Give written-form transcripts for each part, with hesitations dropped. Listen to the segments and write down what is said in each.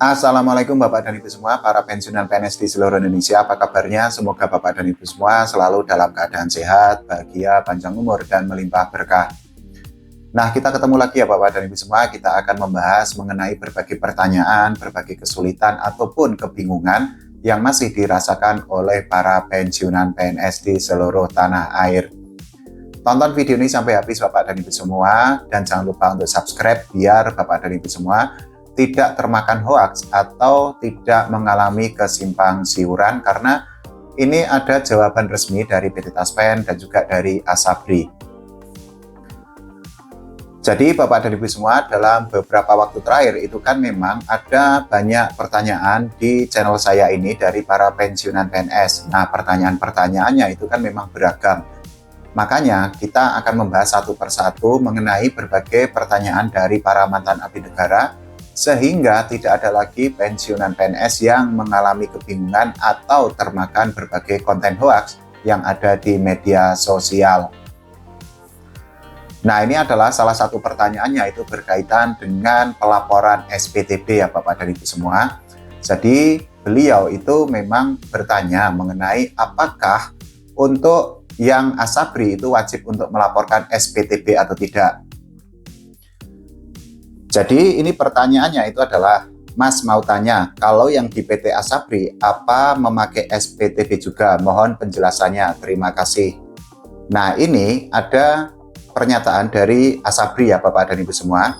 Assalamualaikum Bapak dan Ibu semua, para pensiunan PNS di seluruh Indonesia. Apa kabarnya? Semoga Bapak dan Ibu semua selalu dalam keadaan sehat, bahagia, panjang umur, dan melimpah berkah. Nah, kita ketemu lagi ya Bapak dan Ibu semua. Kita akan membahas mengenai berbagai pertanyaan, berbagai kesulitan, ataupun kebingungan yang masih dirasakan oleh para pensiunan PNS di seluruh tanah air. Tonton video ini sampai habis Bapak dan Ibu semua, dan jangan lupa untuk subscribe biar Bapak dan Ibu semua tidak termakan hoaks atau tidak mengalami kesimpang siuran, karena ini ada jawaban resmi dari PT Taspen dan juga dari Asabri. Jadi Bapak dan Ibu semua, dalam beberapa waktu terakhir itu kan memang ada banyak pertanyaan di channel saya ini dari para pensiunan PNS. Nah, pertanyaan-pertanyaannya itu kan memang beragam. Makanya kita akan membahas satu persatu mengenai berbagai pertanyaan dari para mantan abdi negara, sehingga tidak ada lagi pensiunan PNS yang mengalami kebingungan atau termakan berbagai konten hoaks yang ada di media sosial. Nah, ini adalah salah satu pertanyaannya, itu berkaitan dengan pelaporan SPTB ya Bapak dan Ibu semua. Jadi beliau itu memang bertanya mengenai apakah untuk yang Asabri itu wajib untuk melaporkan SPTB atau tidak. Jadi ini pertanyaannya itu adalah, Mas mau tanya, kalau yang di PT Asabri apa memakai SPTB juga? Mohon penjelasannya, terima kasih. Nah, ini ada pernyataan dari Asabri ya Bapak dan Ibu semua.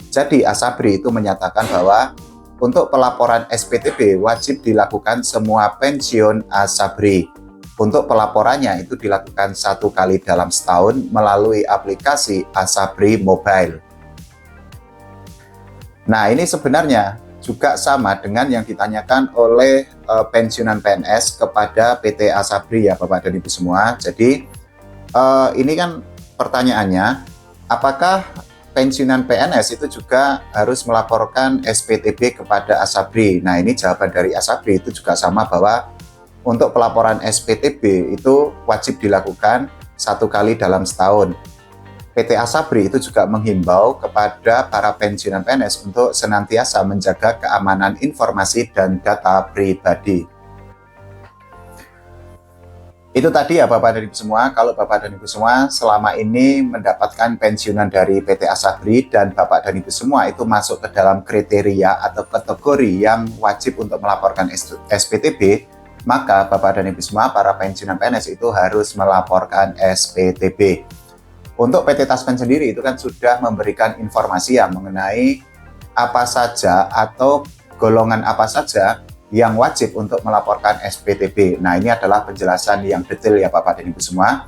Jadi Asabri itu menyatakan bahwa untuk pelaporan SPTB wajib dilakukan semua pensiun Asabri. Untuk pelaporannya itu dilakukan 1 kali dalam setahun melalui aplikasi Asabri Mobile. Nah, ini sebenarnya juga sama dengan yang ditanyakan oleh pensiunan PNS kepada PT Asabri ya Bapak dan Ibu semua. Jadi ini kan pertanyaannya, apakah pensiunan PNS itu juga harus melaporkan SPTB kepada Asabri? Nah, ini jawaban dari Asabri itu juga sama, bahwa untuk pelaporan SPTB itu wajib dilakukan 1 kali dalam setahun. PT Asabri itu juga menghimbau kepada para pensiunan PNS untuk senantiasa menjaga keamanan informasi dan data pribadi. Itu tadi ya Bapak dan Ibu semua. Kalau Bapak dan Ibu semua selama ini mendapatkan pensiunan dari PT Asabri dan Bapak dan Ibu semua itu masuk ke dalam kriteria atau kategori yang wajib untuk melaporkan SPTB, maka Bapak dan Ibu semua, para pensiunan PNS itu harus melaporkan SPTB. Untuk PT Taspen sendiri itu kan sudah memberikan informasi ya mengenai apa saja atau golongan apa saja yang wajib untuk melaporkan SPTB. Nah, ini adalah penjelasan yang detail ya Bapak dan Ibu semua.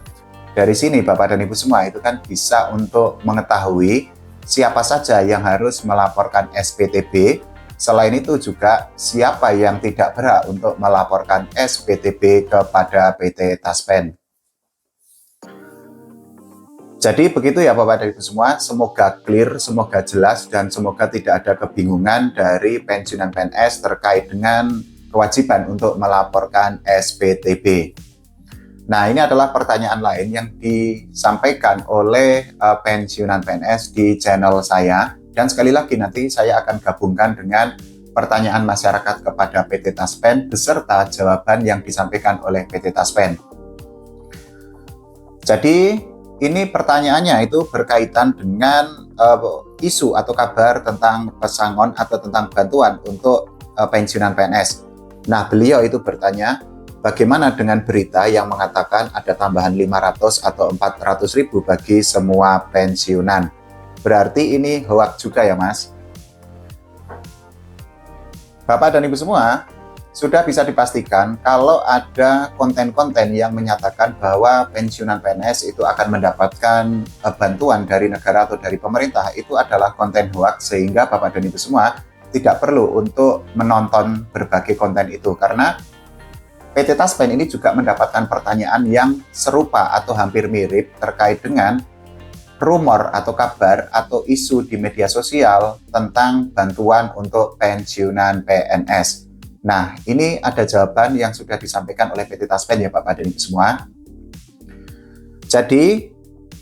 Dari sini Bapak dan Ibu semua itu kan bisa untuk mengetahui siapa saja yang harus melaporkan SPTB. Selain itu juga siapa yang tidak berhak untuk melaporkan SPTB kepada PT Taspen. Jadi begitu ya Bapak dan Ibu semua, semoga clear, semoga jelas, dan semoga tidak ada kebingungan dari pensiunan PNS terkait dengan kewajiban untuk melaporkan SPTB. Nah, ini adalah pertanyaan lain yang disampaikan oleh pensiunan PNS di channel saya, dan sekali lagi nanti saya akan gabungkan dengan pertanyaan masyarakat kepada PT Taspen beserta jawaban yang disampaikan oleh PT Taspen. Jadi ini pertanyaannya itu berkaitan dengan isu atau kabar tentang pesangon atau tentang bantuan untuk pensiunan PNS. Nah, beliau itu bertanya, bagaimana dengan berita yang mengatakan ada tambahan 500 atau 400 ribu bagi semua pensiunan? Berarti ini hoaks juga ya Mas? Bapak dan Ibu semua, sudah bisa dipastikan kalau ada konten-konten yang menyatakan bahwa pensiunan PNS itu akan mendapatkan bantuan dari negara atau dari pemerintah, itu adalah konten hoaks, sehingga Bapak dan Ibu semua tidak perlu untuk menonton berbagai konten itu, karena PT Taspen ini juga mendapatkan pertanyaan yang serupa atau hampir mirip terkait dengan rumor atau kabar atau isu di media sosial tentang bantuan untuk pensiunan PNS. Nah, ini ada jawaban yang sudah disampaikan oleh PT Taspen ya Bapak dan Ibu semua. Jadi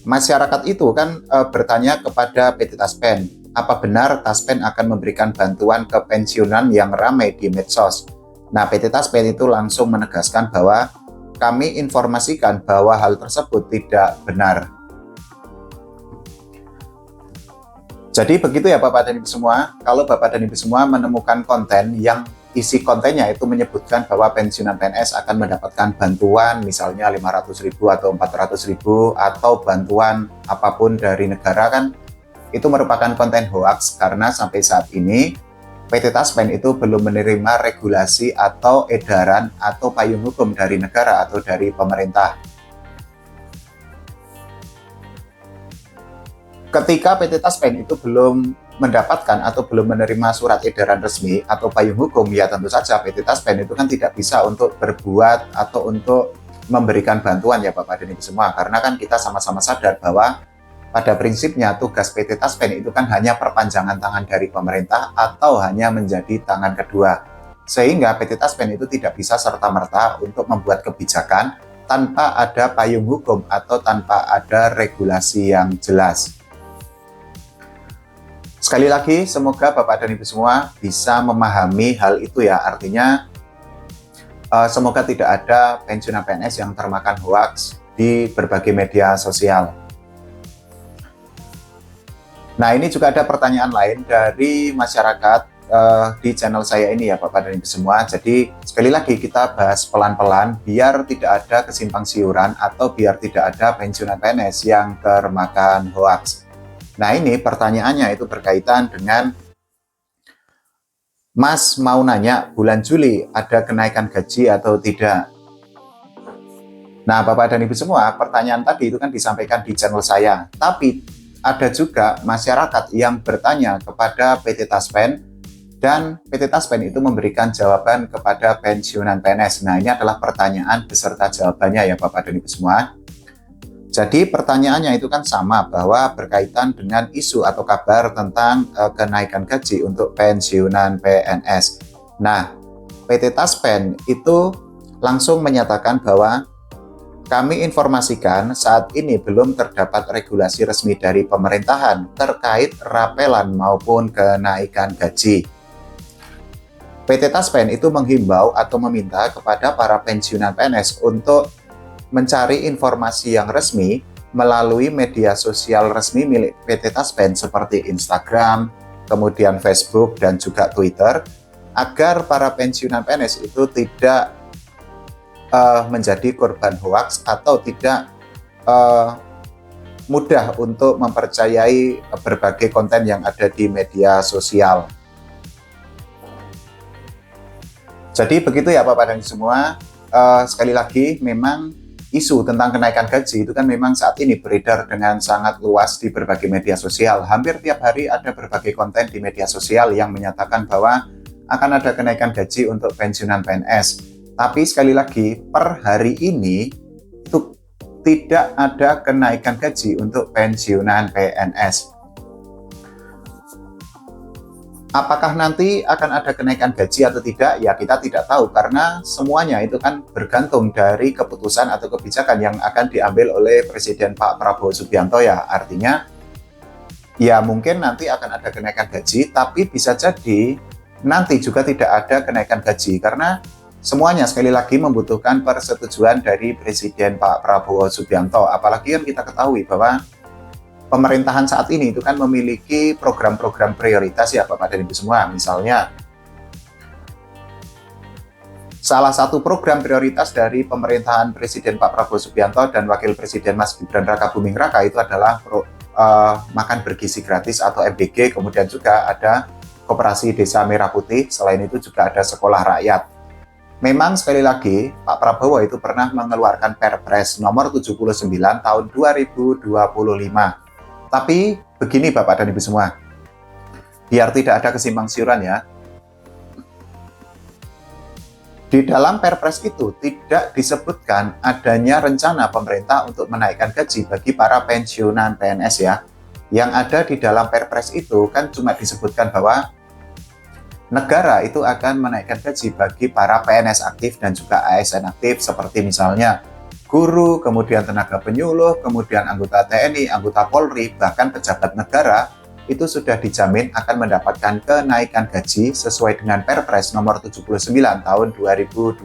masyarakat itu kan bertanya kepada PT Taspen, apa benar Taspen akan memberikan bantuan kepensiunan yang ramai di medsos? Nah, PT Taspen itu langsung menegaskan bahwa kami informasikan bahwa hal tersebut tidak benar. Jadi begitu ya Bapak dan Ibu semua, kalau Bapak dan Ibu semua menemukan konten yang isi kontennya itu menyebutkan bahwa pensiunan PNS akan mendapatkan bantuan misalnya 500.000 atau 400.000 atau bantuan apapun dari negara, kan itu merupakan konten hoax karena sampai saat ini PT Taspen itu belum menerima regulasi atau edaran atau payung hukum dari negara atau dari pemerintah. Ketika PT Taspen itu belum mendapatkan atau belum menerima surat edaran resmi atau payung hukum, ya tentu saja PT Taspen itu kan tidak bisa untuk berbuat atau untuk memberikan bantuan ya Bapak dan Ibu semua, karena kan kita sama-sama sadar bahwa pada prinsipnya tugas PT Taspen itu kan hanya perpanjangan tangan dari pemerintah atau hanya menjadi tangan kedua, sehingga PT Taspen itu tidak bisa serta-merta untuk membuat kebijakan tanpa ada payung hukum atau tanpa ada regulasi yang jelas. Sekali lagi, semoga Bapak dan Ibu semua bisa memahami hal itu ya. Artinya, semoga tidak ada pensiunan PNS yang termakan hoaks di berbagai media sosial. Nah, ini juga ada pertanyaan lain dari masyarakat di channel saya ini ya Bapak dan Ibu semua. Jadi, sekali lagi kita bahas pelan-pelan biar tidak ada kesimpang siuran atau biar tidak ada pensiunan PNS yang termakan hoaks. Nah, ini pertanyaannya itu berkaitan dengan Mas mau nanya bulan Juli ada kenaikan gaji atau tidak. Nah, Bapak dan Ibu semua, pertanyaan tadi itu kan disampaikan di channel saya. Tapi ada juga masyarakat yang bertanya kepada PT Taspen dan PT Taspen itu memberikan jawaban kepada pensiunan PNS. Nah, ini adalah pertanyaan beserta jawabannya ya Bapak dan Ibu semua. Jadi pertanyaannya itu kan sama, bahwa berkaitan dengan isu atau kabar tentang kenaikan gaji untuk pensiunan PNS. Nah, PT Taspen itu langsung menyatakan bahwa kami informasikan saat ini belum terdapat regulasi resmi dari pemerintahan terkait rapelan maupun kenaikan gaji. PT Taspen itu menghimbau atau meminta kepada para pensiunan PNS untuk mencari informasi yang resmi melalui media sosial resmi milik PT Taspen seperti Instagram, kemudian Facebook, dan juga Twitter, agar para pensiunan PNS itu tidak menjadi korban hoaks atau tidak mudah untuk mempercayai berbagai konten yang ada di media sosial. Jadi begitu ya Bapak dan semua. Sekali lagi, memang isu tentang kenaikan gaji itu kan memang saat ini beredar dengan sangat luas di berbagai media sosial. Hampir tiap hari ada berbagai konten di media sosial yang menyatakan bahwa akan ada kenaikan gaji untuk pensiunan PNS. Tapi sekali lagi, per hari ini itu tidak ada kenaikan gaji untuk pensiunan PNS. Apakah nanti akan ada kenaikan gaji atau tidak? Ya, kita tidak tahu karena semuanya itu kan bergantung dari keputusan atau kebijakan yang akan diambil oleh Presiden Pak Prabowo Subianto ya. Artinya, ya mungkin nanti akan ada kenaikan gaji, tapi bisa jadi nanti juga tidak ada kenaikan gaji karena semuanya sekali lagi membutuhkan persetujuan dari Presiden Pak Prabowo Subianto. Apalagi yang kita ketahui bahwa pemerintahan saat ini itu kan memiliki program-program prioritas ya Bapak dan Ibu semua. Misalnya, salah satu program prioritas dari pemerintahan Presiden Pak Prabowo Subianto dan Wakil Presiden Mas Gibran Raka Buming Raka itu adalah makan bergizi gratis atau MBG, kemudian juga ada Koperasi Desa Merah Putih, selain itu juga ada sekolah rakyat. Memang sekali lagi, Pak Prabowo itu pernah mengeluarkan Perpres nomor 79 tahun 2025. Tapi begini Bapak dan Ibu semua, biar tidak ada kesimpang siuran ya. Di dalam Perpres itu tidak disebutkan adanya rencana pemerintah untuk menaikkan gaji bagi para pensiunan PNS ya. Yang ada di dalam Perpres itu kan cuma disebutkan bahwa negara itu akan menaikkan gaji bagi para PNS aktif dan juga ASN aktif seperti misalnya guru, kemudian tenaga penyuluh, kemudian anggota TNI, anggota Polri, bahkan pejabat negara itu sudah dijamin akan mendapatkan kenaikan gaji sesuai dengan Perpres nomor 79 tahun 2025.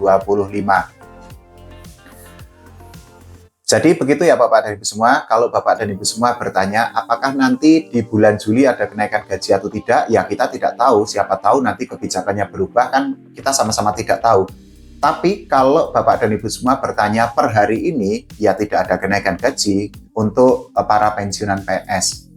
Jadi begitu ya Bapak dan Ibu semua. Kalau Bapak dan Ibu semua bertanya apakah nanti di bulan Juli ada kenaikan gaji atau tidak, ya kita tidak tahu. Siapa tahu nanti kebijakannya berubah, kan kita sama-sama tidak tahu. Tapi kalau Bapak dan Ibu semua bertanya per hari ini, ya tidak ada kenaikan gaji untuk para pensiunan PNS.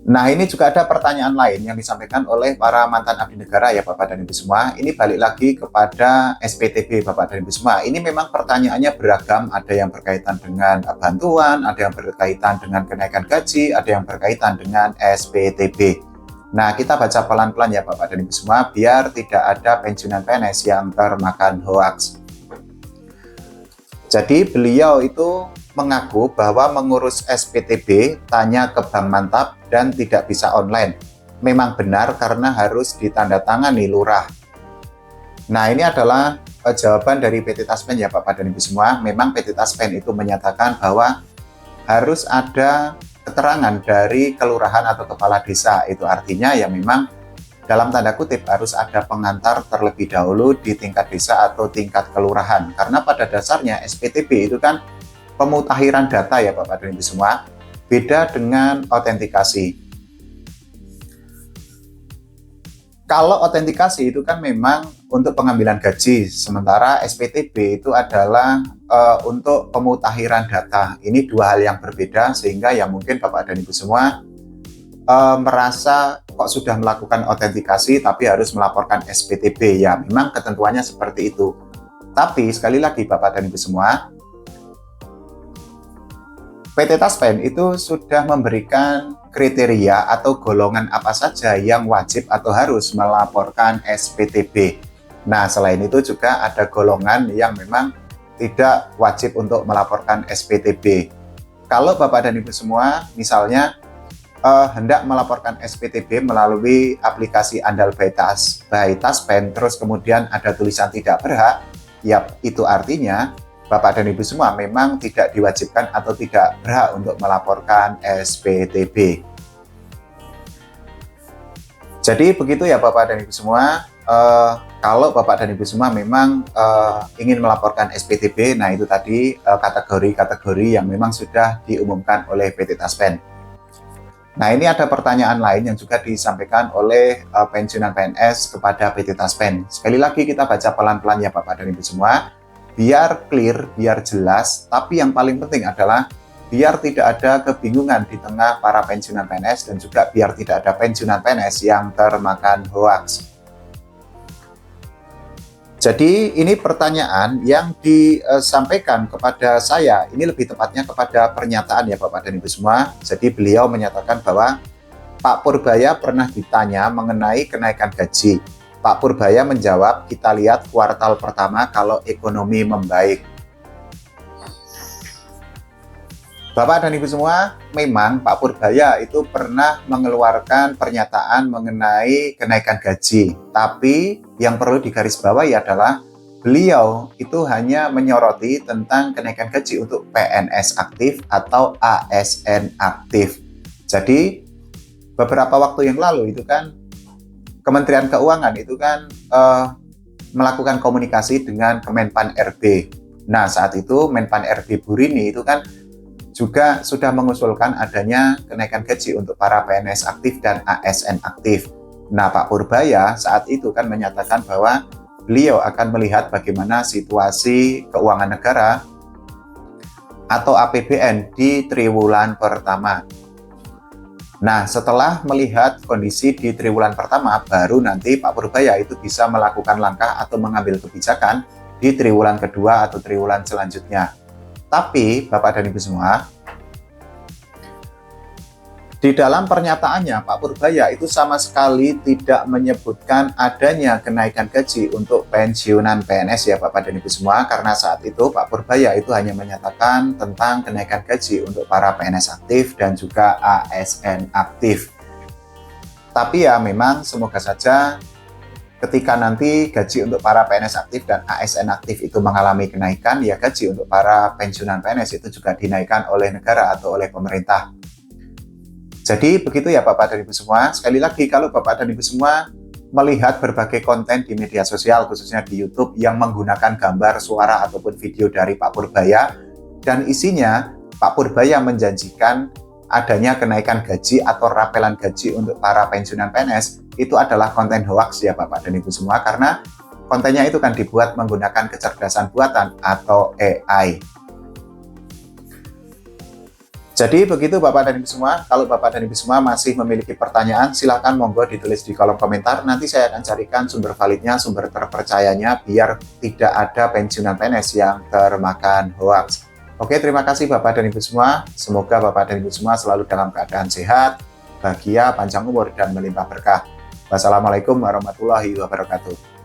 Nah, ini juga ada pertanyaan lain yang disampaikan oleh para mantan abdi negara ya Bapak dan Ibu semua. Ini balik lagi kepada SPTB Bapak dan Ibu semua. Ini memang pertanyaannya beragam, ada yang berkaitan dengan bantuan, ada yang berkaitan dengan kenaikan gaji, ada yang berkaitan dengan SPTB. Nah, kita baca pelan-pelan ya Bapak dan Ibu semua, biar tidak ada pensiunan PNS yang termakan hoaks. Jadi beliau itu mengaku bahwa mengurus SPTB tanya ke Bank Mantap dan tidak bisa online. Memang benar karena harus ditandatangani lurah. Nah, ini adalah jawaban dari PT Taspen ya Bapak dan Ibu semua. Memang PT Taspen itu menyatakan bahwa harus ada keterangan dari kelurahan atau kepala desa. Itu artinya ya memang dalam tanda kutip harus ada pengantar terlebih dahulu di tingkat desa atau tingkat kelurahan. Karena pada dasarnya SPTB itu kan pemutakhiran data ya Bapak dan Ibu semua, beda dengan autentikasi. Kalau autentikasi itu kan memang untuk pengambilan gaji, sementara SPTB itu adalah untuk pemutakhiran data. Ini dua hal yang berbeda, sehingga ya mungkin Bapak dan Ibu semua merasa kok sudah melakukan autentikasi tapi harus melaporkan SPTB. Ya memang ketentuannya seperti itu. Tapi sekali lagi Bapak dan Ibu semua, PT Taspen itu sudah memberikan kriteria atau golongan apa saja yang wajib atau harus melaporkan SPTB. Nah, selain itu juga ada golongan yang memang tidak wajib untuk melaporkan SPTB. Kalau Bapak dan Ibu semua misalnya hendak melaporkan SPTB melalui aplikasi Andal by Taspen, terus kemudian ada tulisan tidak berhak, ya itu artinya Bapak dan Ibu semua memang tidak diwajibkan atau tidak berhak untuk melaporkan SPTB. Jadi begitu ya Bapak dan Ibu semua. Kalau Bapak dan Ibu semua memang ingin melaporkan SPTB, nah itu tadi kategori-kategori yang memang sudah diumumkan oleh PT Taspen. Nah, ini ada pertanyaan lain yang juga disampaikan oleh pensiunan PNS kepada PT Taspen. Sekali lagi kita baca pelan-pelan ya Bapak dan Ibu semua. Biar clear, biar jelas, tapi yang paling penting adalah biar tidak ada kebingungan di tengah para pensiunan PNS dan juga biar tidak ada pensiunan PNS yang termakan hoaks. Jadi ini pertanyaan yang disampaikan kepada saya, ini lebih tepatnya kepada pernyataan ya Bapak dan Ibu semua. Jadi beliau menyatakan bahwa Pak Purbaya pernah ditanya mengenai kenaikan gaji. Pak Purbaya menjawab, kita lihat kuartal pertama kalau ekonomi membaik. Bapak dan Ibu semua, memang Pak Purbaya itu pernah mengeluarkan pernyataan mengenai kenaikan gaji. Tapi yang perlu digarisbawahi adalah beliau itu hanya menyoroti tentang kenaikan gaji untuk PNS aktif atau ASN aktif. Jadi beberapa waktu yang lalu itu kan Kementerian Keuangan itu kan melakukan komunikasi dengan Kemenpan RB. Nah, saat itu Menpan RB Bu Rini itu kan juga sudah mengusulkan adanya kenaikan gaji untuk para PNS aktif dan ASN aktif. Nah, Pak Purbaya saat itu kan menyatakan bahwa beliau akan melihat bagaimana situasi keuangan negara atau APBN di triwulan pertama. Nah, setelah melihat kondisi di triwulan pertama, baru nanti Pak Purbaya itu bisa melakukan langkah atau mengambil kebijakan di triwulan kedua atau triwulan selanjutnya. Tapi, Bapak dan Ibu semua, di dalam pernyataannya Pak Purbaya itu sama sekali tidak menyebutkan adanya kenaikan gaji untuk pensiunan PNS ya Bapak dan Ibu semua, karena saat itu Pak Purbaya itu hanya menyatakan tentang kenaikan gaji untuk para PNS aktif dan juga ASN aktif. Tapi ya memang semoga saja ketika nanti gaji untuk para PNS aktif dan ASN aktif itu mengalami kenaikan, ya gaji untuk para pensiunan PNS itu juga dinaikkan oleh negara atau oleh pemerintah. Jadi begitu ya Bapak dan Ibu semua. Sekali lagi, kalau Bapak dan Ibu semua melihat berbagai konten di media sosial, khususnya di YouTube, yang menggunakan gambar, suara, ataupun video dari Pak Purbaya, dan isinya Pak Purbaya menjanjikan adanya kenaikan gaji atau rapelan gaji untuk para pensiunan PNS, itu adalah konten hoax ya Bapak dan Ibu semua, karena kontennya itu kan dibuat menggunakan kecerdasan buatan atau AI. Jadi begitu Bapak dan Ibu semua. Kalau Bapak dan Ibu semua masih memiliki pertanyaan, silakan monggo ditulis di kolom komentar. Nanti saya akan carikan sumber validnya, sumber terpercayanya, biar tidak ada pensiunan PNS yang termakan hoax. Oke, terima kasih Bapak dan Ibu semua. Semoga Bapak dan Ibu semua selalu dalam keadaan sehat, bahagia, panjang umur, dan melimpah berkah. Wassalamualaikum warahmatullahi wabarakatuh.